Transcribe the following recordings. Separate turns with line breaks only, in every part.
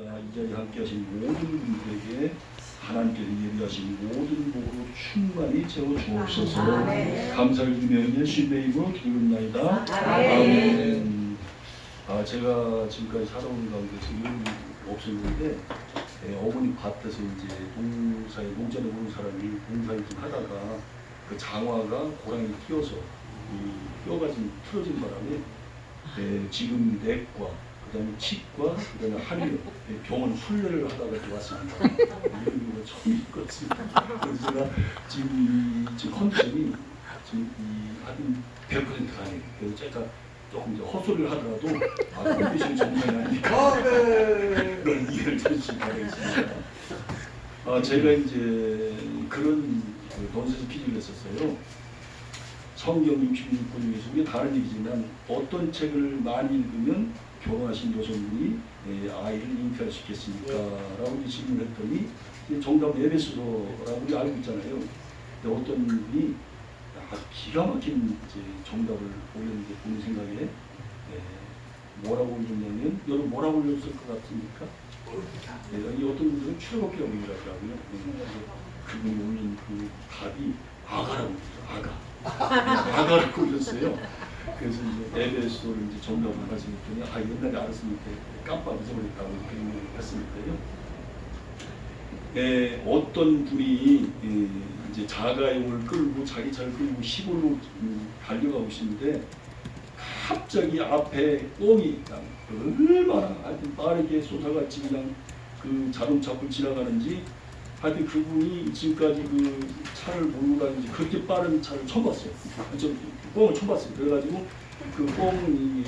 이 자리에 함께하신 모든 분들에게 하나님께서 예비하신 모든 복으로 충만히 채워 주옵소서. 감사를 드리며 예수님의 이름으로 기도합나이다. 아멘. 제가 지금까지 살아온 가운데서 이런 없었는데 어머니 밭에서 이제 농자를 보는 사람이 봉사를 좀 하다가 그 장화가 고랑에 끼어서 이 뼈가 좀 틀어진 바람에 지금 내과, 그다음에 치과, 그다음에 한의원 병원 순례를 하다가 왔습니다. 이런 경우가 처음 있거든요. 그래서 제가 지금 컨디션이 지금 한 100%가 아니에요. 그래서 제가 조금 이제 헛소리를 하더라도 컨디션이 정상이 아니니까 그런 이해를 해주시기 바라겠습니다. 제가 이제 그런 논세서 퀴즈를 했었어요. 성경 66권 중에서 이게 다른 얘기지만 어떤 책을 많이 읽으면 결혼하신 여성분이 아이를 잉태할 수 있겠습니까? 라고 질문을 했더니 정답은 에베소서라고 우리 알고 있잖아요. 근데 어떤 분이 기가 막힌 정답을 올렸는데 보는 생각에 뭐라고 올렸냐면 여러분 뭐라고 올렸을 것 같습니까? 이 어떤 분들은 출애굽기라고 얘기하더라고요. 그분이 올린 그 답이 아가라고 했어요. 아가를 올렸어요. 그래서 이제 에베소를 이제 정답을 말씀했더니 옛날에 알았으면 깜빡 잊어버렸다고 그런 얘기를 했으니까요. 어떤 분이 이제 자가용을 끌고 자기 차를 끌고 시골로 달려가고 있는데 갑자기 앞에 꽁이 얼마나 하여튼 빠르게 쏟아같이 그냥 그 자동차 앞을 지나가는지 하여튼 그분이 지금까지 그 차를 몰고 다니는지 그렇게 빠른 차를 처음 봤어요. 저 꽁을 처음 봤어요. 그래가지고 그 꽁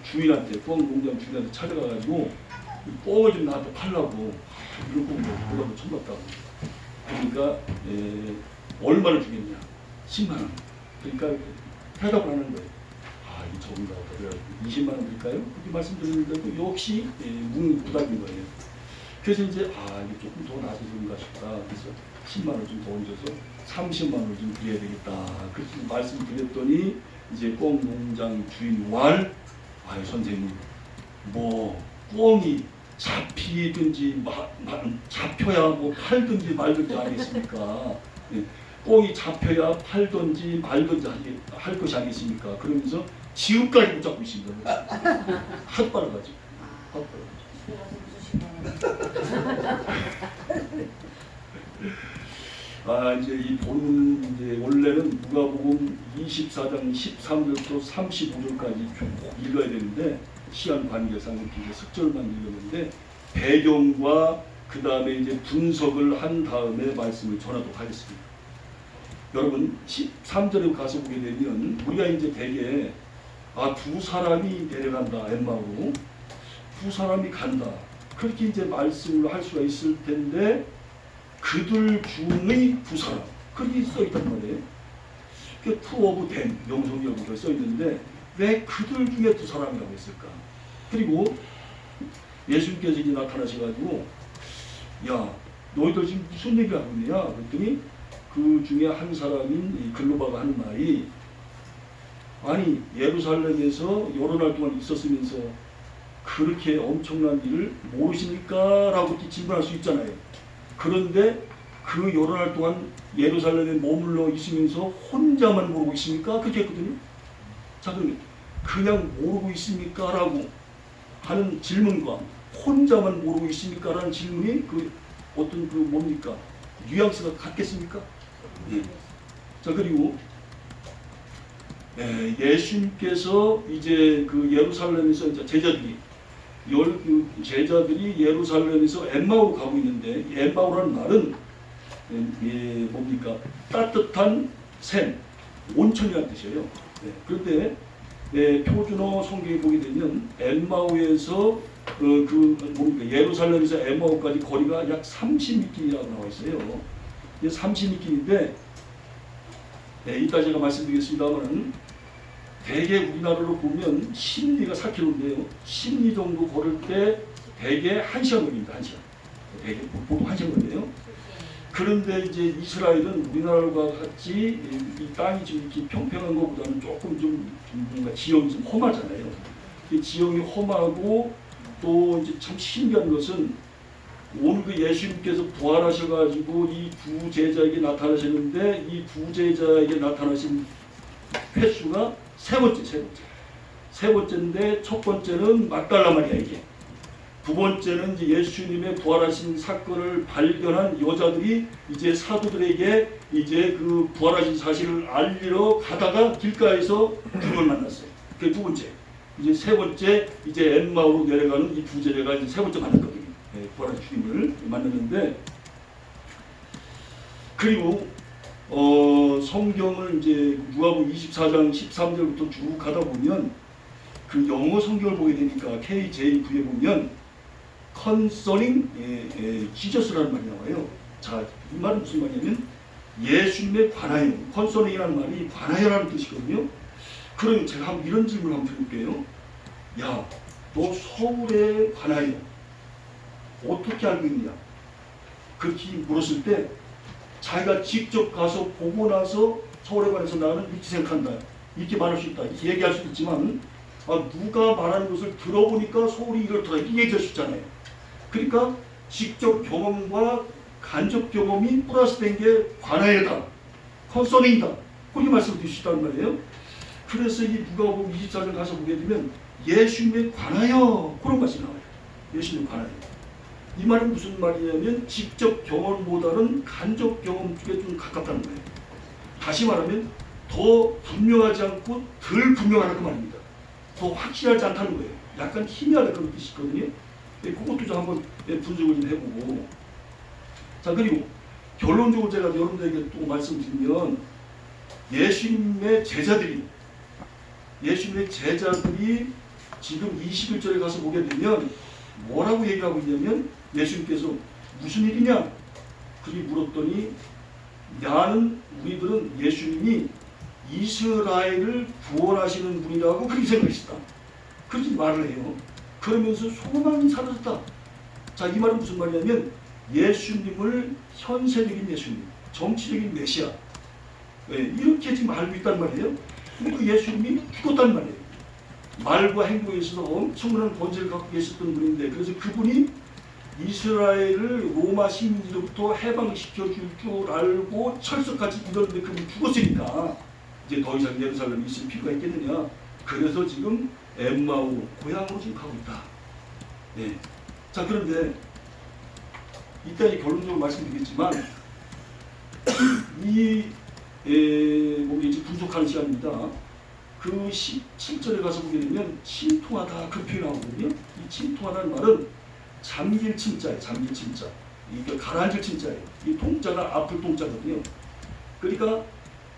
주인한테 꽁 농장 주인한테 찾아가가지고 꽁을 좀 나한테 팔라고 이런 꽁 뭐라고 처음 봤다고. 그러니까 얼마를 주겠냐? 10만 원. 그러니까 대답을 하는 거예요. 이 적은가 보다. 20만 원 드릴까요? 그렇게 말씀드렸는데도 역시 뭉부담인 거예요. 그래서 이제 이게 조금 더 낮아지는가 싶다. 그래서 10만 원 좀 더 얹어서 30만 원을 좀 드려야 되겠다. 그렇게 말씀드렸더니 이제 꽁 농장 주인 왈, 선생님 뭐 꽁이 잡히든지 잡혀야 뭐 팔든지 말든지 아니겠습니까? 꽁이 잡혀야 팔든지 말든지 할 것이 아니겠습니까? 그러면서 지금까지 붙잡고 있습니다. 핫바를 가지고. 이제 이 본문 이제 원래는 누가복음 24장 13절부터 35절까지 쭉 읽어야 되는데 시간 관계상 이제 습절만 읽었는데 배경과 그 다음에 이제 분석을 한 다음에 말씀을 전하도록 하겠습니다. 여러분 13절에 가서 보게 되면 우리가 이제 대개 두 사람이 내려간다 엠마오로 두 사람이 간다 그렇게 이제 말씀을 할 수가 있을 텐데 그들 중의 두 사람 그렇게 써 있단 말이에요. 그 two of them 명성이라고 써 있는데 왜 그들 중에 두 사람이라고 했을까? 그리고 예수님께서 이제 나타나셔가지고 야 너희들 지금 무슨 얘기를 하고 있느냐? 그랬더니 그 중에 한 사람인 글로바가 하는 말이 아니 예루살렘에서 여러 날 동안 있었으면서 그렇게 엄청난 일을 모르십니까? 라고 질문할 수 있잖아요. 그런데 그 여러 날 동안 예루살렘에 머물러 있으면서 혼자만 모르고 있습니까? 그렇게 했거든요. 자 그러면 그냥 모르고 있습니까? 라고 하는 질문과 혼자만 모르고 있습니까? 라는 질문이 그 어떤 그 뭡니까? 뉘앙스가 같겠습니까? 예. 자 그리고 예수님께서 이제 그 예루살렘에서 이제 제자들이 예루살렘에서 엠마오로 가고 있는데 엠마오라는 말은 뭡니까? 따뜻한 샘, 온천이라는 뜻이에요. 그런데 표준어 성경에 보게 되면 엠마오에서 뭡니까? 예루살렘에서 엠마오까지 거리가 약 30미터라고 나와 있어요. 30미터인데 이따 제가 말씀드리겠습니다만 대개 우리나라로 보면 심리가 4km인데요. 심리 정도 걸을 때 대개 1시간 걸립니다. 1시간. 대개 보통 1시간 걸려요. 그런데 이제 이스라엘은 우리나라와 같이 이 땅이 좀 이렇게 평평한 것보다는 조금 좀 뭔가 지형이 좀 험하잖아요. 지형이 험하고 또 이제 참 신기한 것은 오늘 그 예수님께서 부활하셔가지고 이 두 제자에게 나타나셨는데 이 두 제자에게 나타나신 횟수가 세 번째인데 첫 번째는 막달라 마리아 이게. 두 번째는 이제 예수님의 부활하신 사건을 발견한 여자들이 이제 사도들에게 이제 그 부활하신 사실을 알리러 가다가 길가에서 주님을 만났어요. 그게 두 번째. 이제 세 번째 이제 엠마오로 내려가는 이 두 제자가 이제 세 번째 만났거든요. 부활하신 주님을 만났는데 그리고 성경을 이제 누가복음 24장 13절부터 쭉 가다 보면 그 영어 성경을 보게 되니까 KJV에 보면 concerning 지저스라는 말이 나와요. 자, 이 말은 무슨 말이냐면 예수님에 관하여, concerning이라는 말이 관하여라는 뜻이거든요. 그러면 제가 한번 이런 질문을 한번 드릴게요. 야, 너 서울에 관하여 어떻게 알고 있냐? 그렇게 물었을 때 자기가 직접 가서 보고 나서 서울에 관해서 나는 이렇게 생각한다. 이렇게 말할 수 있다. 이렇게 얘기할 수 있지만 누가 말하는 것을 들어보니까 서울이 이렇더라. 이렇게 얘기할 수 있잖아요. 그러니까 직접 경험과 간접 경험이 플러스된 게 관하여다. 컨서닝이다. 그렇게 말씀드릴 수 있다는 말이에요. 그래서 이 누가복음 24장 가서 보게 되면 예수님에 관하여 그런 말이 나와요. 예수님에 관하여. 이 말은 무슨 말이냐면 직접 경험보다는 간접 경험 쪽에 좀 가깝다는 거예요. 다시 말하면 더 분명하지 않고 덜 분명하다는 그 말입니다. 더 확실하지 않다는 거예요. 약간 희미하다 그런 뜻이 있거든요. 그것도 좀 한번 분석을 좀 해보고. 자, 그리고 결론적으로 제가 여러분들에게 또 말씀드리면 예수님의 제자들이 지금 21절에 가서 보게 되면 뭐라고 얘기하고 있냐면 예수님께서 무슨 일이냐? 그리 물었더니 우리들은 예수님이 이스라엘을 구원하시는 분이라고 그렇게 생각했다. 그렇게 말을 해요. 그러면서 소망이 사라졌다. 자, 이 말은 무슨 말이냐면 예수님을 현세적인 예수님, 정치적인 메시아 이렇게 지금 알고 있단 말이에요. 그 예수님이 죽었단 말이에요. 말과 행동에 있어서 엄청난 권세를 갖고 계셨던 분인데 그래서 그분이 이스라엘을 로마 식민지로부터 해방시켜 줄 줄 알고 철석같이 믿었는데 그분이 죽었으니까 이제 더 이상 예루살렘에 있을 필요가 있겠느냐. 그래서 지금 엠마오 고향으로 지금 가고 있다. 네. 자, 그런데 이따 결론적으로 말씀드리겠지만 이제 분석하는 시간입니다. 그 17절에 가서 보게 되면 침통하다 그 표현이 나오거든요. 이 침통하다는 말은 잠길 침자예요. 잠길 침자. 이게 가라앉을 침자예요. 이 통자가 아플 통자거든요. 그러니까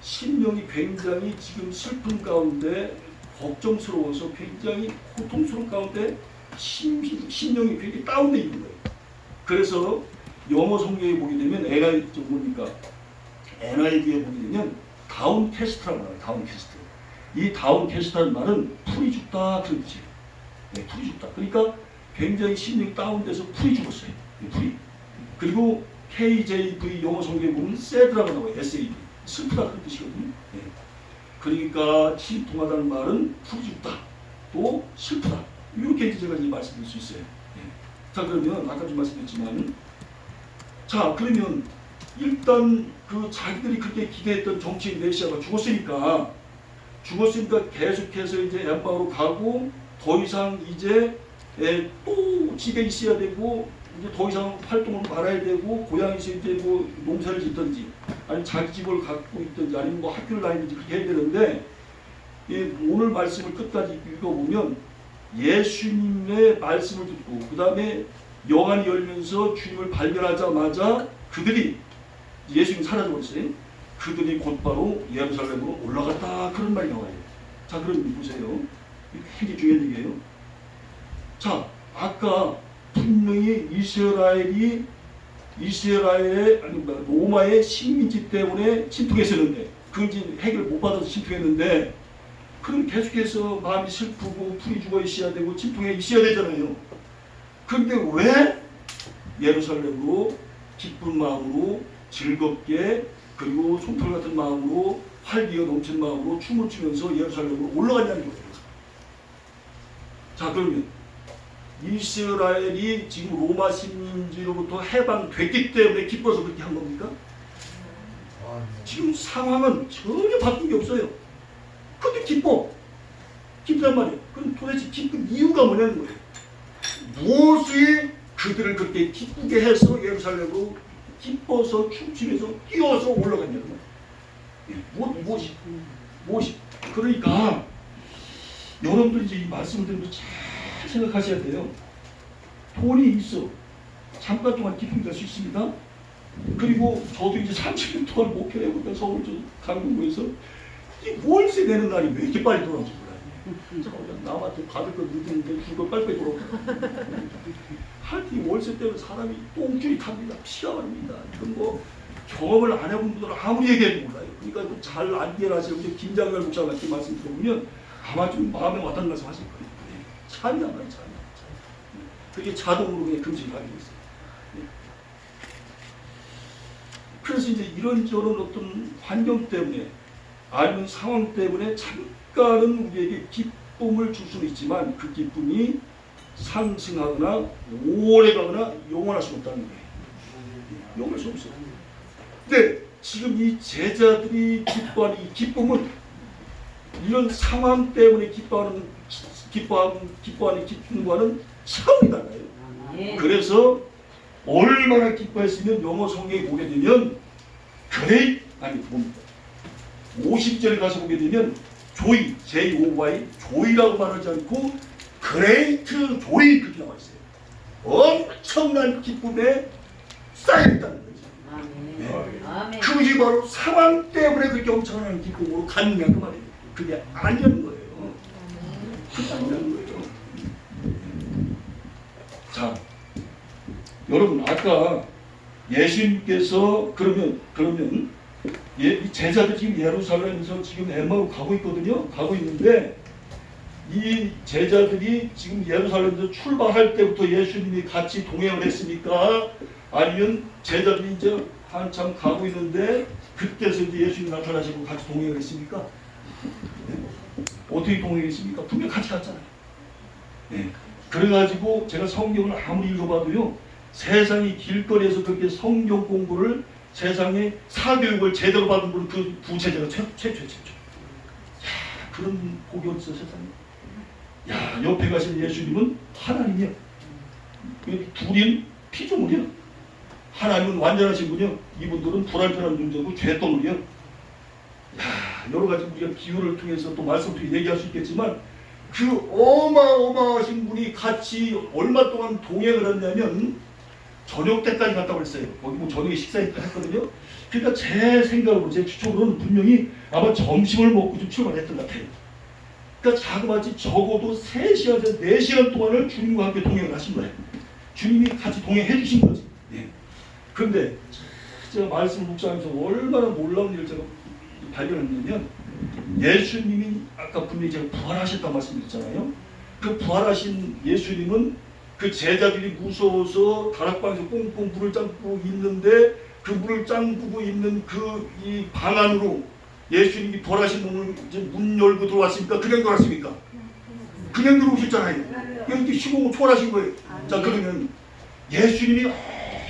심령이 굉장히 지금 슬픔 가운데 걱정스러워서 굉장히 고통스러운 가운데 심령이 굉장히 다운되어 있는 거예요. 그래서 영어 성경에 보게 되면 NIV에 보게 되면 다운캐스트라고 나와요. 다운캐스트. 이 다운캐스트라는 말은 풀이 죽다 그런 뜻이에요. 네, 풀이 죽다. 그러니까 굉장히 심령이 다운돼서 풀이 죽었어요. 풀이. 그리고 KJV 영어 성경에 보면 sad라고 나와요. SAD. 슬프다 그런 뜻이거든요. 네. 그러니까 침통하다는 말은 풀이 죽다. 또 슬프다. 이렇게 제가 이제 말씀드릴 수 있어요. 네. 자, 그러면 아까 좀 말씀드렸지만 그러면 일단 그 자기들이 그렇게 기대했던 정치인 메시아가 죽었으니까 계속해서 이제 엠마오로 가고 더 이상 이제 또 집에 있어야 되고 이제 더 이상 활동을 말아야 되고 고향에서 이제 뭐 농사를 짓든지 아니면 자기 집을 갖고 있든지 아니면 뭐 학교를 다니든지 그렇게 해야 되는데 오늘 말씀을 끝까지 읽어보면 예수님의 말씀을 듣고 그 다음에 영안이 열면서 주님을 발견하자마자 그들이 예수님이 사라져버렸어요. 그들이 곧바로 예루살렘으로 올라갔다 그런 말이 나와요. 자, 그럼 보세요. 굉장히 중요한 얘기예요. 자, 아까 분명히 이스라엘의 로마의 식민지 때문에 침투했었는데 그건 이제 해결 못 받아서 침투했는데 그럼 계속해서 마음이 슬프고 풀이 죽어 있어야 되고 침투해 있어야 되잖아요. 그런데 왜 예루살렘으로 기쁜 마음으로 즐겁게 그리고 솜털 같은 마음으로 활기가 넘치는 마음으로 춤을 추면서 예루살렘으로 올라가냐는 거예요. 자, 그러면 이스라엘이 지금 로마 식민지로부터 해방됐기 때문에 기뻐서 그렇게 한 겁니까? 지금 상황은 전혀 바뀐 게 없어요. 근데 기쁘단 말이에요. 그럼 도대체 기쁜 이유가 뭐냐는 거예요. 무엇이 그들을 그렇게 기쁘게 해서 예루살렘으로 기뻐서 춤추면서 뛰어서 올라갔냐는 거예요. 무엇이? 그러니까 여러분들 이제 이 말씀을 들으면서 잘 생각하셔야 돼요. 돈이 있어. 잠깐 동안 기쁨이 될 수 있습니다. 그리고 저도 이제 30년 동안 목회하고 서울 강북구에서 이 월세 내는 날이 왜 이렇게 빨리 돌아오지 몰라요. 남한테 받을 거 늦는데 줄거 빨리빨리 돌아오고. 하여튼 이 월세 때문에 사람이 똥줄이 탑니다. 피가 마릅니다. 이건 뭐 경험을 안 해본 분들은 아무리 얘기해도 몰라요. 그러니까 잘 안 이해하시는 김장렬 목사 같은 말씀 들어보면 아마 좀 마음에 와닿는 말씀 하실 거예요. 참이 안 와요. 참이. 그게 자동으로 그냥 금식을 하게 됐어요. 그래서 이제 이런저런 어떤 환경 때문에 아니면 상황 때문에 잠깐은 우리에게 기쁨을 줄 수는 있지만 그 기쁨이 상승하거나 오래가거나 영원할 수 없다는 거예요. 영원할 수 없어요. 근데 지금 이 제자들이 기뻐하는 이 기쁨은 이런 상황 때문에 기뻐하는 기쁨과는 차원이 달라요. 그래서 얼마나 기뻐했으면 영어 성경에 보게 되면 great 아니 뭡니까? 50절에 가서 보게 되면 joy, J-O-Y, joy라고 말하지 않고 great joy 그렇게 나와 있어요. 엄청난 기쁨에 쌓여있다는 거죠. 네. 그것이 바로 상황 때문에 그렇게 엄청난 기쁨으로 갔느냐 그 말이에요. 그게 아니라는 거예요. 그게 아니라는 거예요. 자, 여러분 아까 예수님께서 그러면 이 제자들 지금 예루살렘에서 지금 엠마오 가고 있거든요. 가고 있는데 이 제자들이 지금 예루살렘에서 출발할 때부터 예수님이 같이 동행을 했습니까? 아니면 제자들이 이제 한참 가고 있는데 그때서 이제 예수님이 나타나시고 같이 동행을 했습니까? 네. 어떻게 동행했습니까? 분명 같이 갔잖아요. 네. 그래가지고 제가 성경을 아무리 읽어봐도요. 세상이 길거리에서 그렇게 성경 공부를 세상에 사교육을 제대로 받은 분은 그 부제자가 최초예요. 야, 그런 복이 어딨어 세상에. 야, 옆에 가신 예수님은 하나님이야. 둘인 피조물이야. 하나님은 완전하신 분이요. 이분들은 불완전한 존재고 죄덩어리야. 야, 여러 가지 우리가 비유를 통해서 또 말씀 통해 얘기할 수 있겠지만 그 어마어마하신 분이 같이 얼마 동안 동행을 했냐면 저녁 때까지 갔다고 그랬어요. 거기 뭐 저녁에 식사했거든요. 그러니까 제 생각으로 제 추측으로는 분명히 아마 점심을 먹고 좀 출발했던 것 같아요. 그러니까 자그마치 적어도 3시간에서 4시간 동안을 주님과 함께 동행을 하신 거예요. 주님이 같이 동행해 주신 거지. 예. 그런데 제가 말씀을 묵상하면서 얼마나 놀라운 일을 제가 발견했냐면 예수님이 아까 분명히 제가 부활하셨다고 말씀드렸잖아요. 그 부활하신 예수님은 그 제자들이 무서워서 다락방에서 꽁꽁 물을 짱고 있는데 그 물을 짱고 있는 그 이 방 안으로 예수님이 부활하신 몸을 이제 문 열고 들어왔습니까? 그냥 들어왔습니까? 그냥 들어오셨잖아요. 여기 시공을 초월하신 거예요. 자, 그러면 예수님이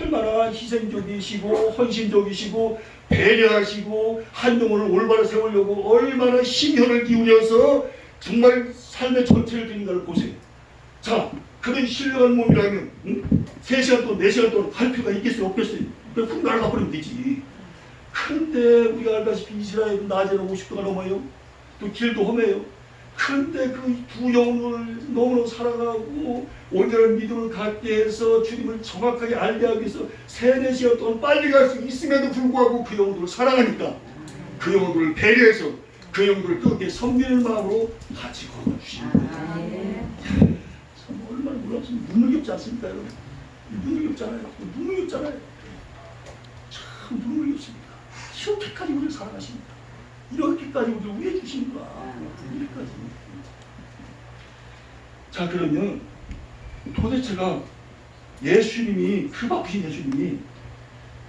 얼마나 희생적이시고 헌신적이시고 배려하시고 한 영혼을 올바로 세우려고 얼마나 심혈을 기울여서 정말 삶의 전체를 드린다를 보세요. 자, 그런 신령한 몸이라면 3시간 동안 4시간 동안 갈 필요가 있겠어요? 없겠어요? 그냥 훅 날아가 버리면 되지. 그런데 우리가 알다시피 이스라엘은 낮에는 50도가 넘어요. 또 길도 험해요. 그런데 그 두 영혼을 너무너무 사랑하고 온전한 믿음을 갖게 해서 주님을 정확하게 알게 하기 위해서 3-4시간 동안 빨리 갈 수 있음에도 불구하고 그 영혼들을 사랑하니까 그 영혼들을 배려해서 그 영혼들을 뜨겁게 섬기는 마음으로 같이 걸어가 주십니다. 참 얼마나 놀랍습니까? 눈물이 없지 않습니까, 여러분? 눈물이 없잖아요. 눈물이 없잖아요. 참 눈물이 없습니다. 이렇게까지 우리를 사랑하십니다. 이렇게까지 우리를 위해 주십니다. 이렇게까지. 자, 그러면 도대체가 예수님이 그 바쁘신 예수님이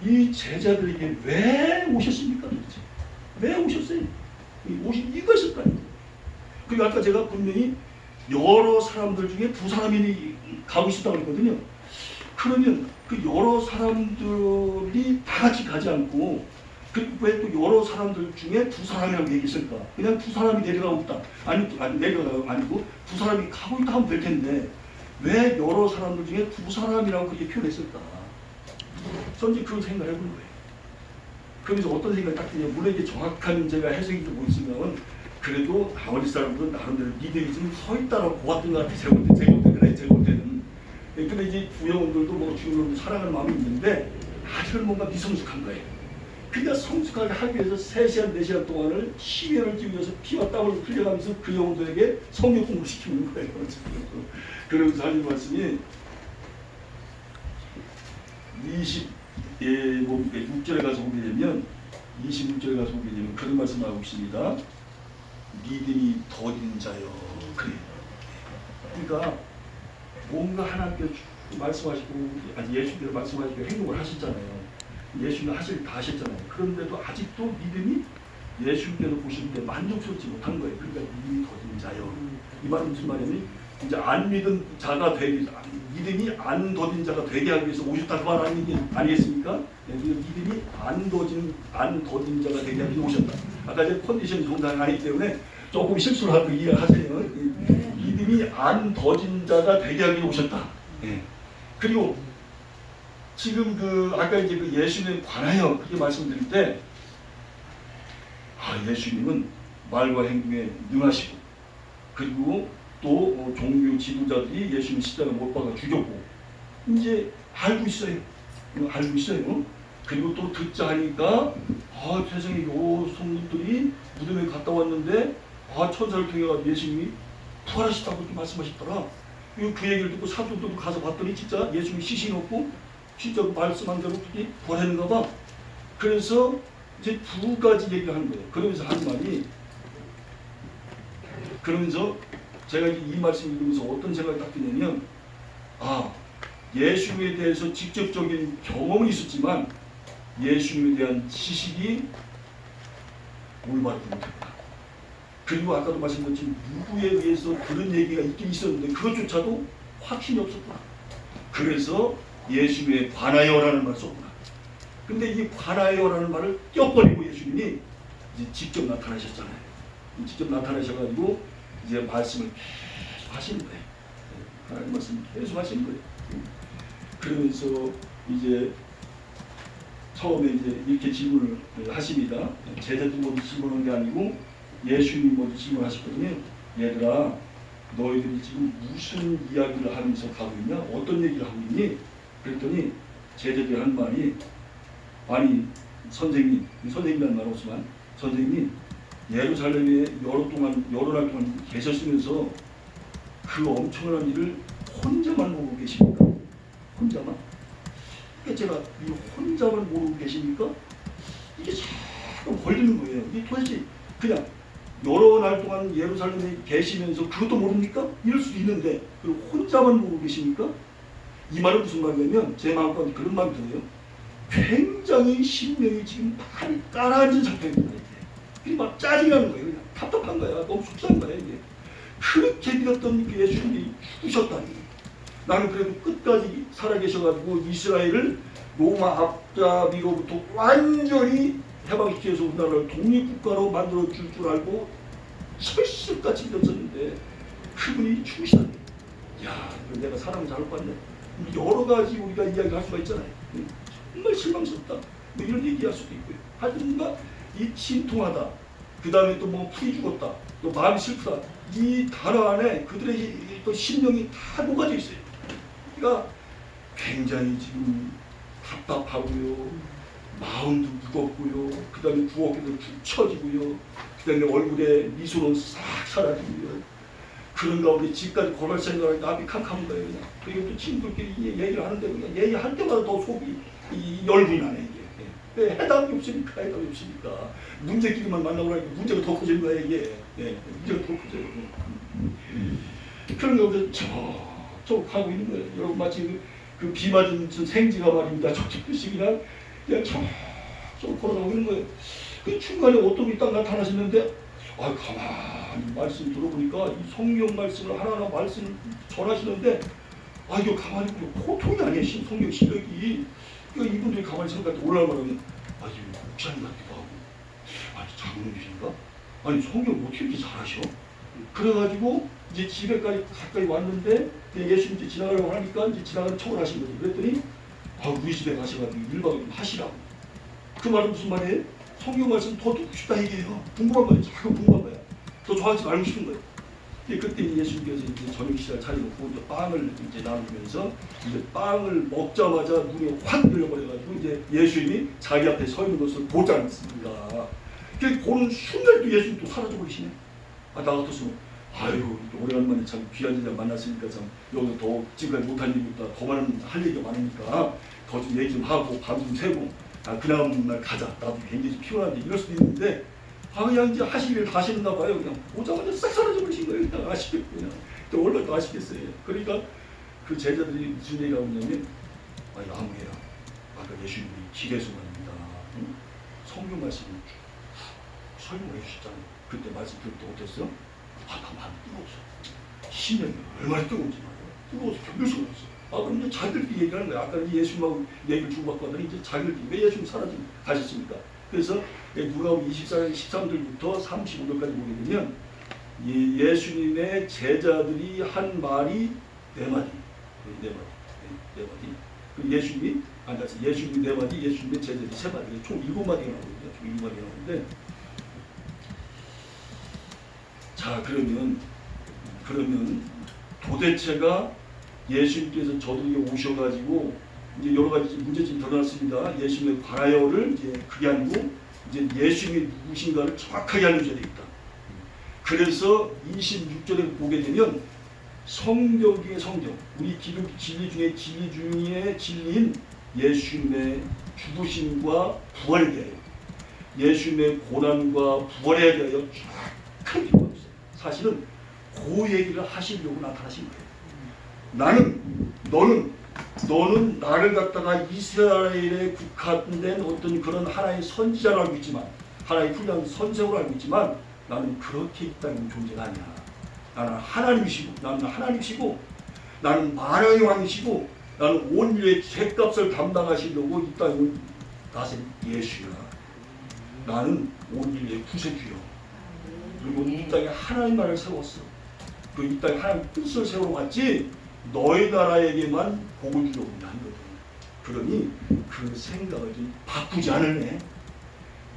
이 제자들에게 왜 오셨습니까? 도대체 왜 오셨어요? 오신 이유가 있을까요? 그리고 아까 제가 분명히 여러 사람들 중에 두 사람이 가고 있었다고 했거든요. 그러면 그 여러 사람들이 다 같이 가지 않고 왜 또 여러 사람들 중에 두 사람이라고 얘기했을까? 그냥 두 사람이 내려가고 있다. 아니 내려가고 아니고 두 사람이 가고 있다 하면 될 텐데 왜 여러 사람들 중에 두 사람이라고 그렇게 표현했을까? 저는 이제 그런 생각을 해본 거예요. 그러면서 어떤 생각이 딱 드냐? 물론 이게 정확한 제가 해석이 좀 있으면 그래도 나머지 사람들은 나름대로 믿음이 좀 서 있다라고 보았던 것 같아요. 제가 볼 때는. 근데 이제 부영들도 뭐 주님을 사랑하는 마음이 있는데 아직은 뭔가 미성숙한 거예요. 그러니까 성숙하게 하기 위해서 3시간, 4시간 동안을 시간을 지우면서 피와 땀을 흘려가면서 그 영혼들에게 성경 공부를 시키는 거예요. 그러면서 하는 말씀이 26절에 가서 보게 되면 26절에 가서 보게 되면 그런 말씀 나오고 있습니다. 믿음이 더딘 자요. 그래요. 그러니까 뭔가 하나님께서 말씀하시고 예수님께서 말씀하시고 행동을 하셨잖아요. 예수님 다 하셨잖아요. 그런데도 아직도 믿음이 예수님께서 보실 때 만족스럽지 못한 거예요. 그러니까 믿음이 더딘 자요. 이 말은 무슨 말이냐면 이제 안 믿은 자가 되기, 믿음이 안 더딘 자가 되게 하기 위해서 오셨다 그 말 아니겠습니까? 믿음이 안 더딘 자가 되게 하기 위해서 오셨다. 아까 제 컨디션이 정상이 아니기 때문에 조금 실수를 하고 이해하세요. 믿음이 안 더딘 자가 되게 하기 위해서 오셨다. 예. 그리고 지금 아까 이제 예수님에 관하여 그렇게 말씀드릴 때, 예수님은 말과 행동에 능하시고, 그리고 또 종교 지도자들이 예수님 십자가 못 박아 죽였고, 이제 알고 있어요. 그리고 또 듣자 하니까, 세상에 요 성도들이 무덤에 갔다 왔는데, 천사를 통해 예수님이 부활하셨다고 이렇게 말씀하셨더라. 그 얘기를 듣고 사도들도 가서 봤더니 진짜 예수님이 시신 없고 진짜 말씀한 대로 그게 부활했는가 봐. 그래서 이제 두 가지 얘기를 하는 거예요. 그러면서 한 말이, 그러면서 제가 이 말씀 읽으면서 어떤 생각이 딱 드냐면, 예수님에 대해서 직접적인 경험은 있었지만 예수님에 대한 지식이 올바르지 못했다. 그리고 아까도 말씀드렸지만 누구에 의해서 그런 얘기가 있긴 있었는데 그것조차도 확신이 없었구나. 그래서 예수님에 관하여라는 말을 썼구나. 근데 이 관하여라는 말을 껴버리고 예수님이 이제 직접 나타나셨잖아요. 직접 나타나셔가지고 이제 말씀을 계속 하시는 거예요. 하나님 말씀을 계속 하시는 거예요. 그러면서 이제 처음에 이제 이렇게 질문을 하십니다. 제자들 모두 질문한 게 아니고 예수님이 먼저 질문하셨거든요. 얘들아, 너희들이 지금 무슨 이야기를 하면서 가고 있냐? 어떤 얘기를 하고 있니? 그랬더니 제자들이 한 말이, 아니 선생님이라는 말 없지만 선생님이 예루살렘에 여러 날 동안 계셨으면서 그 엄청난 일을 혼자만 모르고 계십니까? 혼자만? 그러니까 제가 이 혼자만 모르고 계십니까? 이게 자꾸 걸리는 거예요. 이게 도대체 그냥 여러 날 동안 예루살렘에 계시면서 그것도 모릅니까? 이럴 수도 있는데 그리고 혼자만 모르고 계십니까? 이 말은 무슨 말이냐면 제 마음까지 그런 마음이 들어요. 굉장히 신명이 지금 많이 깔아앉은 상태입니다. 이게 막 짜증 나는 거예요. 그냥 답답한 거야. 너무 속상한 거야. 이게 그렇게 믿었던 예수님이 죽으셨다니. 나는 그래도 끝까지 살아계셔가지고 이스라엘을 로마 앞잡이로부터 완전히 해방시켜서 우리나라를 독립국가로 만들어줄 줄 알고 철석같이 믿었었는데 그분이 죽으시다니. 야, 내가 사람을 잘못 봤네. 여러 가지 우리가 이야기할 수가 있잖아요. 정말 실망스럽다. 뭐 이런 얘기할 수도 있고요. 하여튼 뭔가 이 진통하다. 그 다음에 또 뭐 풀이 죽었다. 또 마음이 슬프다. 이 단어 안에 그들의 또 심령이 다 녹아져 있어요. 그러니까 굉장히 지금 답답하고요. 마음도 무겁고요. 그 다음에 부엌에도 축 처지고요. 그 다음에 얼굴에 미소는 싹 사라지고요. 그런 가운데 집까지 걸을 생각을 나비 캄캄한 거예요. 그냥. 그리고 또 친구들끼리 얘기를 하는데 그냥 얘기할 때마다 더 속이 열분이 나네 이게. 해답이 없으니까 문제끼리만 만나고 나니까 문제가 더 커지는 거야 이게. 문제가 더 커져요. 그런 가운데 저 가고 있는 거예요. 여러분 마치 그 비 맞은 생쥐가 말입니다. 저쪽듯이 그냥 저 걸어가고 있는 거예요. 그 중간에 어떤 분이 딱 나타나시는데 가만히 말씀 들어보니까 이 성경 말씀을 하나하나 말씀을 전하시는데 이거 가만히 보면 보통이 아니에요. 성경 실력이. 그러니까 이분들이 가만히 생각할 때 올라가면 이거 목사님 같기도 하고 장로님이신가? 성경 어떻게 이렇게 잘하셔? 그래가지고 이제 집에까지 가까이 왔는데 예수님 이제 지나가려고 하니까 이제 지나가는 척을 하신 거죠. 그랬더니 우리 집에 가셔가지고 1박을 좀 하시라고. 그 말은 무슨 말이에요? 성경 말씀 더 듣고 싶다 얘기해요. 궁금한 거예요. 자꾸 궁금한 거야. 더 좋아하지 알고 싶은 거예요. 그때 예수님께서 이제 저녁 시간을 차려놓고 이제 빵을 이제 나누면서 이제 빵을 먹자마자 눈이 확 열려버려가지고 이제 예수님이 자기 앞에 서 있는 것을 보지 않습니다. 보는 순간 또 예수님 또 사라져버리시네. 나 같았으면 오래간만에 참 귀한 제자 만났으니까 참 여기서 더 지금까지 못한 얘기보다 더 많은 할 얘기가 많으니까 더 좀 얘기 좀 하고 밤 좀 새고 그다음 날 가자. 나도 굉장히 좀 피곤한데 이럴 수도 있는데 그냥 이제 하실 일을 다 하시는가 봐요. 그냥 오자마자 싹 사라져 버리신 거예요. 일단 아쉽겠고 그냥 또 얼마나 또 아쉽겠어요. 그러니까 그 제자들이 무슨 얘기가 오냐면 아무개야 아까 예수님이 길에서 말입니다. 성경 말씀을 설명해 주셨잖아요. 그때 말씀 들을 때 어땠어요? 마음이 뜨거웠어. 심령이 얼마나 뜨거운지 말이에요. 뜨거워서 견딜 수가 없어. 그럼 이제 자기들끼리 얘기하는 거야. 아까 예수님하고 얘기를 주고받고 하더니 이제 자기들끼리 왜 예수님 가셨습니까? 그래서 누가복음 24장 13절부터 35절까지 보게 되면 예수님의 제자들이 한 말이 네 마디. 예수님이 예수님 네 마디, 예수님의 제자들이 세 마디. 총 7마디가 나오거든요. 총 7마디가 나오는데 자 그러면 도대체가 예수님께서 저들에게 오셔가지고 이제 여러 가지 문제점이 드러났습니다. 예수님의 관하여를 이제 그게 아니고 이제 예수님이 누구신가를 정확하게 알려줘야 되겠다. 그래서 26절에 보게 되면 성경 중에 성경, 우리 기독 진리 중에 진리 중에 진리인 예수님의 죽으심과 부활에 대하여, 예수님의 고난과 부활에 대하여 정확한 필요가 없어요. 사실은 그 얘기를 하시려고 나타나신 거예요. 너는 나를 갖다가 이스라엘에 국한된 어떤 그런 하나의 선지자로 알고 있지만, 하나의 훌륭한 선생으로 알고 있지만, 나는 그렇게 있다는 존재가 아니야. 나는 하나님이시고, 나는 만왕의 왕이시고, 나는 온 인류의 죄값을 담당하시려고 이 땅에 온 나는 예수야. 나는 온 인류의 구세주여. 그리고 이 땅에 하나님 나라를 세웠어. 그 이 땅에 하나님 뜻을 세우러 왔지 너희 나라에게만 복을 주려고 한 거거든. 그러니 그 생각을 좀 바꾸지 않을래?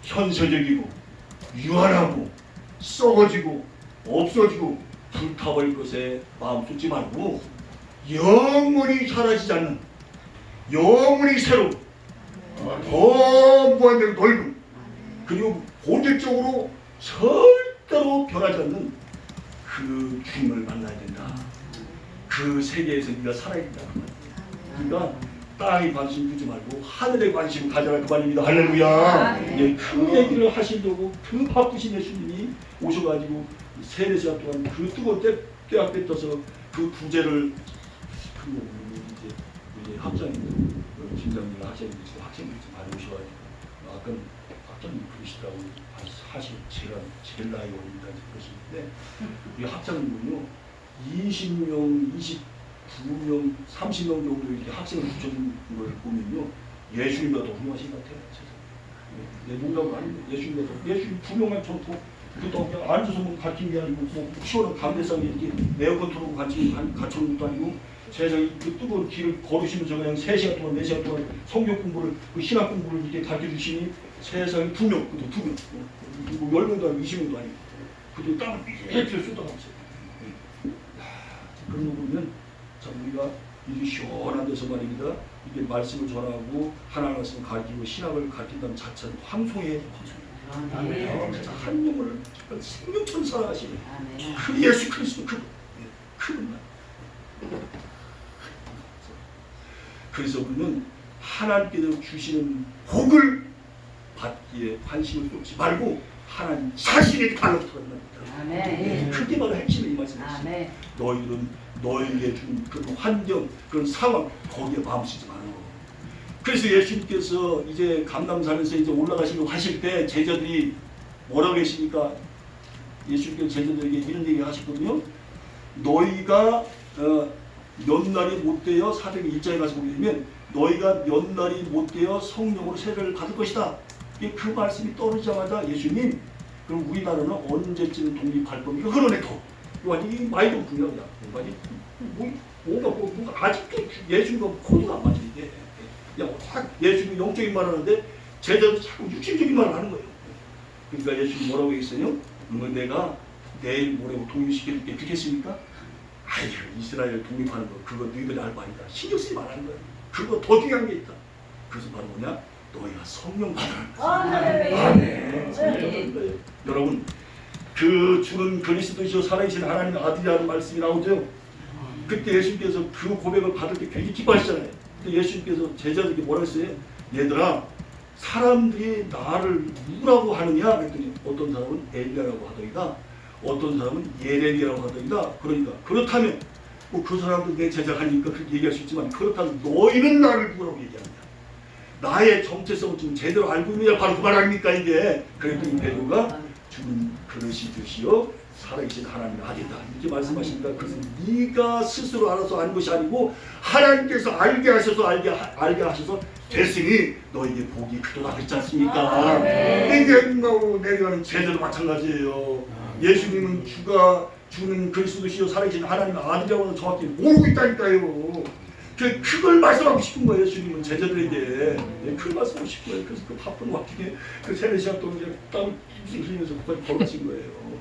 현세적이고 유한하고 썩어지고 없어지고 불타버릴 것에 마음 쏟지 말고 영원히 사라지지 않는, 영원히 새로운, 더 무한대로 넓은, 그리고 본질적으로 절대로 변하지 않는 그 주님을 만나야 된다. 그 세계에서 네가 살아야 된다. 그러니까 땅에 관심 두지 말고 하늘에 관심 가져라 그 말입니다. 할렐루야. 예, 그 얘기를 하시려고 그 바쁘신 예수님이 오셔가지고 3-4시간 동안 그 뜨거운 때 앞에 떠서 그 부제를 이제 학장님들, 팀장님들, 학생님들 지금 학생들 좀 많이 오셔가지고 아까 학장님 그러시더라고. 사실 제가 제일 나이 어립니다. 그러시는데 우리 학장님은요 20명, 29명, 30명 정도 이렇게 학생을 붙여준 걸 보면요 예수님보다 더 훌륭하신 것 같아요. 내 농담은 아닌데 예수님보다 예수님 2명만 쳐도 그것도 그냥 앉아서 뭐 가르치는 게 아니고 뭐 시원한 감대상에 이렇게 에어컨 틀고 갖춰놓은 것도 아니고 세상에 그 뜨거운 길을 걸으시면서 그냥 3시간 동안 4시간 동안 성경 공부를 그 신학 공부를 이렇게 가르쳐 주시니 세상에 2명, 그것도 2명, 10명도 아니고 20명도 아니고 그것도 땀을 삐삐삐 쏟아가면서 그런 거 보면 참 우리가 이렇게 시원한 데서 말입니다. 이게 말씀을 전하고 하나님 말씀을 가르치고 신학을 가르친다는 자체는 황송이에요. 진짜 한 영혼을 생명처럼 살아가시는 그 예수 그리스도 그분만. 그래서 우리는 하나님께서 주시는 복을 받기에 관심을 쏟지 말고 하나님 자신에게 달라붙어야 합니다. 그게 바로 핵심의 이 말씀이었어요. 너희들은 너희에게 준 그런 환경, 그런 상황 거기에 마음 쓰지 마라. 그래서 예수님께서 이제 감남산에서 이제 올라가시려고 하실 때 제자들이 뭐라고 했습니까? 예수님께서 제자들에게 이런 얘기 하셨거든요. 너희가 몇 날이 못 되어 사도행 1장에 가서 보게 되면 너희가 몇 날이 못 되어 성령으로 세례를 받을 것이다. 그 말씀이 떠오르자마자 예수님, 그럼 우리나라는 언제쯤 독립할 겁니까? 그러네요. 완전히 마이도 분명이야. 뭔가 아직도 예수님과 코드가 안 맞아 이게. 예수님이 영적인 말을 하는데 제자도 자꾸 육신적인 말을 하는 거예요. 그러니까 예수님이 뭐라고 했어요? 내가 내일 모레 독립시켜줄게. 듣겠습니까? 아이고, 이스라엘 독립하는 거 그거 너희들이 알 거 아니다. 신경 쓰지 말라는 거예요. 그거 더 중요한 게 있다. 그래서 바로 뭐냐? 너희가 성령 받으라는 거예요. 성령 받는 거예요. 여러분, 그 주는 그리스도이시오 살아계신 하나님의 아들이라는 말씀이 나오죠. 그때 예수님께서 그 고백을 받을 때 굉장히 기뻐하시잖아요. 근데 예수님께서 제자들에게 뭐라고 했어요? 얘들아, 사람들이 나를 누구라고 하느냐? 그랬더니 어떤 사람은 엘리야라고 하더이다. 어떤 사람은 예레미야라고 하더이다. 그러니까 그렇다면 그 사람도 내 제자가 아니니까 그렇게 얘기할 수 있지만 그렇다면 너희는 나를 누구라고 얘기하느냐? 나의 정체성을 좀 제대로 알고 있느냐? 바로 그 말 아닙니까 이게? 그랬더니 베드로가 주는 그러시듯이요 살아계신 하나님의 아들이다 이렇게 말씀하십니다. 그래서 네가 스스로 알아서 아는 것이 아니고 하나님께서 알게 하셔서 됐으니 너에게 복이 크도다 그랬지 않습니까? 이게 내려가는 제자도 마찬가지예요. 예수님은 주가 주는 그리스도시요 살아계신 하나님의 아들이라고는 정확히 모르고 있다니까요. 그걸 말씀하고 싶은 거예요. 예수님은 제자들에게 그걸 말씀하고 싶은 거예요. 그래서 그 바쁜 와중에 그 3-4시간 동안 이제 땀을 흘리면서 그까지 걸어가신 거예요.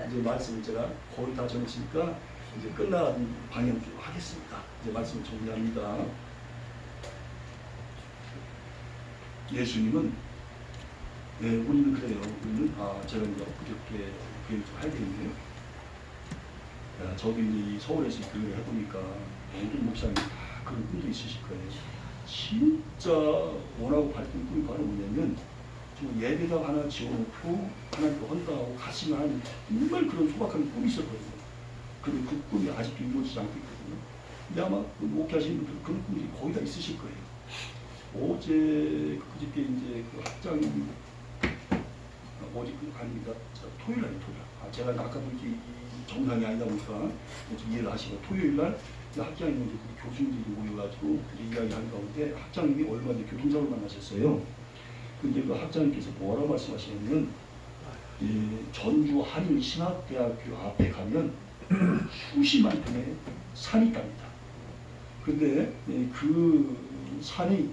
이제 말씀을 제가 거의 다 전했으니까 이제 끝나는 방향으로 하겠습니다. 이제 말씀을 정리합니다. 예수님은 우리는 그래요. 우리는 제가 이제 그렇게 좀 해야 되겠네요. 저도 이제 서울에서 교회를 해보니까 모든 목사님 다 그런 꿈도 있으실 거예요. 진짜 원하고 밝은 꿈이 바로 뭐냐면 좀 예배당 하나 지어놓고 하나님께 헌당하고 같이 하는 정말 그런 소박한 꿈이 있었거든요. 그런데 그 꿈이 아직도 이루어지지 않고 있거든요. 근데 아마 그 목회하시는 분들 그런 꿈들이 거의 다 있으실 거예요. 어제 그저께 이제 그 학장 어제 그 아닙니다. 토요일 날이 토요일. 제가 아까도 이제 정상이 아니다 보니까 좀 이해를 하시고 토요일 날 학장님이 이제 교수님들이 모여가지고 이야기하는 가운데 학장님이 얼마 전에 교통사고를 만나셨어요. 근데 그 학장님께서 뭐라고 말씀하시냐면 전주 한일신학대학교 앞에 가면 수십만 평의 산이 있답니다. 근데 그 산이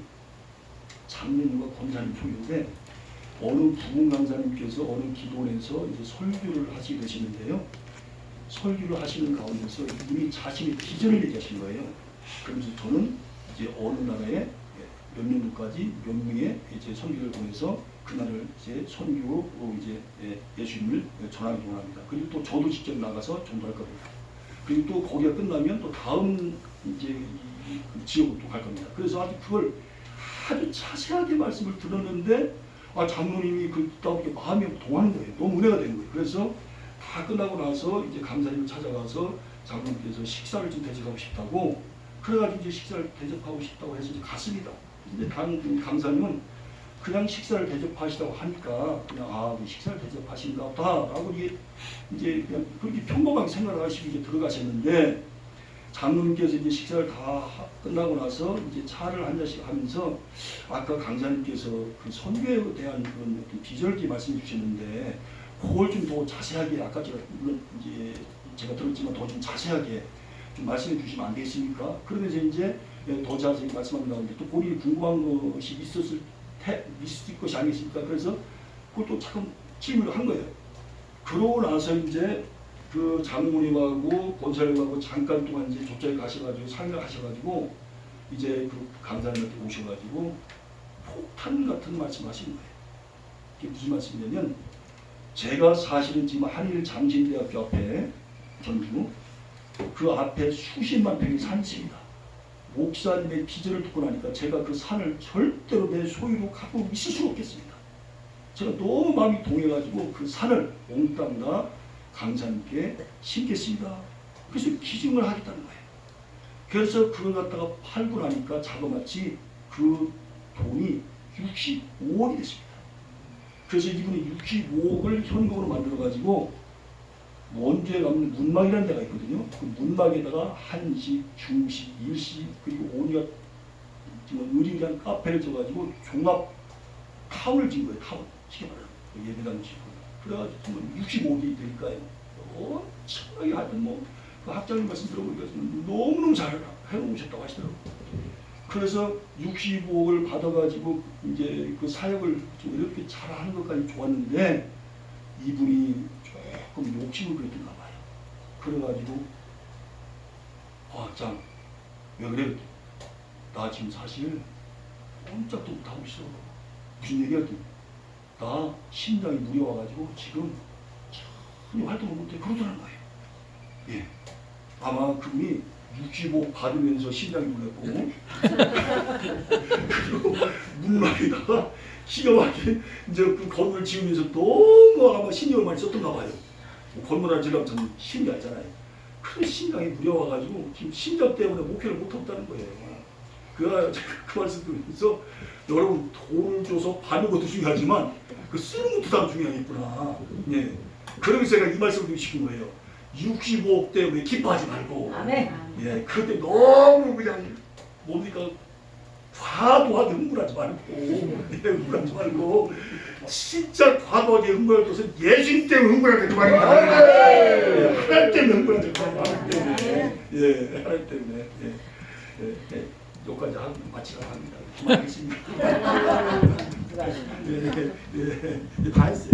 장로님과 권사님 소유인데 어느 부흥 강사님께서 어느 기도원에서 이제 설교를 하시게 되시는데요. 설교를 하시는 가운데서 이분이 자신의 비전을 얘기하신 거예요. 그러면서 저는 이제 어느 나라에 몇 년도까지 몇 명의 이제 선교를 보내서 그날을 이제 선교로 이제 예수님을 전하기를 원합니다. 그리고 또 저도 직접 나가서 전도할 겁니다. 그리고 또 거기가 끝나면 또 다음 이제 그 지역으로 또 갈 겁니다. 그래서 아주 그걸 아주 자세하게 말씀을 들었는데 장로님이 그 듣다 보니까 마음이 동하는 거예요. 너무 은혜가 되는 거예요. 그래서 다 끝나고 나서 이제 감사님을 찾아가서 장로님께서 식사를 좀 대접하고 싶다고 그래가지고 이제 식사를 대접하고 싶다고 해서 이제 갔습니다. 근데 감사님은 그냥 식사를 대접하시다고 하니까 그냥 식사를 대접하신가 보다라고 이제 그냥 그렇게 평범하게 생각을 하시고 이제 들어가셨는데 장로님께서 이제 식사를 다 끝나고 나서 이제 차를 한 잔씩 하면서 아까 강사님께서 그 선교에 대한 그런 비절기 말씀 주셨는데 그걸 좀 더 자세하게 아까 물론 이제 제가 들었지만 더 좀 자세하게 좀 말씀해 주시면 안 되겠습니까? 그러면서 이제 더 자세히 말씀하는 가운데 또 본인이 궁금한 것이 있을 것이 아니겠습니까? 그래서 그것도 참 질문을 한 거예요. 그러고 나서 이제 그 장모님하고 권사님하고 잠깐 동안 이제 족장에 가셔가지고 상의를 하셔가지고 이제 그 강사님한테 오셔가지고 폭탄 같은 말씀하시는 거예요. 이게 무슨 말씀이냐면 제가 사실은 지금 한일 장신대학교 앞에 전주 그 앞에 수십만 평의 산이 있습니다. 목사님의 비전을 듣고 나니까 제가 그 산을 절대로 내 소유로 갖고 있을 수가 없겠습니다. 제가 너무 마음이 동해가지고 그 산을 몽땅 다 강사님께 심겠습니다. 그래서 기증을 하겠다는 거예요. 그래서 그걸 갖다가 팔고 나니까 자그마치 그 돈이 65억이 됐습니다. 그래서 이분이 65억을 현금으로 만들어가지고 원주에 가면 문막이라는 데가 있거든요. 그 문막에다가 한식, 중식, 일식 그리고 온갖 의리의리한 카페를 져가지고 종합 타운을 진 거예요. 타운. 쉽게 말하면 예배당 짓고. 그래가지고 65억이 되니까요. 엄청나게 하여튼 그 학장님 말씀 들어보니까 너무너무 잘 해놓으셨다고 하시더라고요. 그래서 65억을 받아가지고 이제 그 사역을 좀 이렇게 잘하는 것까지 좋았는데 이분이 조금 욕심을 부렸던가 봐요. 그래가지고 짱, 왜 그래? 나 지금 사실 꼼짝도 못하고 있어. 무슨 얘기야? 나 심장이 무려와가지고 지금 전혀 활동을 못해. 그러더라는 거예요. 예. 아마 그분이 65 받으면서 심장이 놀랐고 그리고 문막에다가 기가 막히게 이제 그 건물 지으면서 너무 아마 신경을 많이 썼던가 봐요. 건물 하나 지으려면 참 힘이 알잖아요. 큰 심장이 무려와가지고 지금 심장 때문에 목회를 못했다는 거예요. 그 말씀 드리면서 여러분 돈을 줘서 받는 것도 중요하지만 그 쓰는 것도 다 중요하겠구나. 예. 그러면서 제가 이 말씀을 드리고 싶은 거예요. 65억 때문에 기뻐하지 말고, 예, 그때 너무 그냥 뭡니까 과도하게 흥분하지 말고, 예, 흥분하지 말고 진짜 과도하게 흥분할 것은 예수님 때문에 흥분하게 말입니다. 예, 하나님 때문에 흥분하지 말고, 예, 하나님 때문에, 여기까지 마치라고 합니다. 그만하겠습니다. 다 했어요.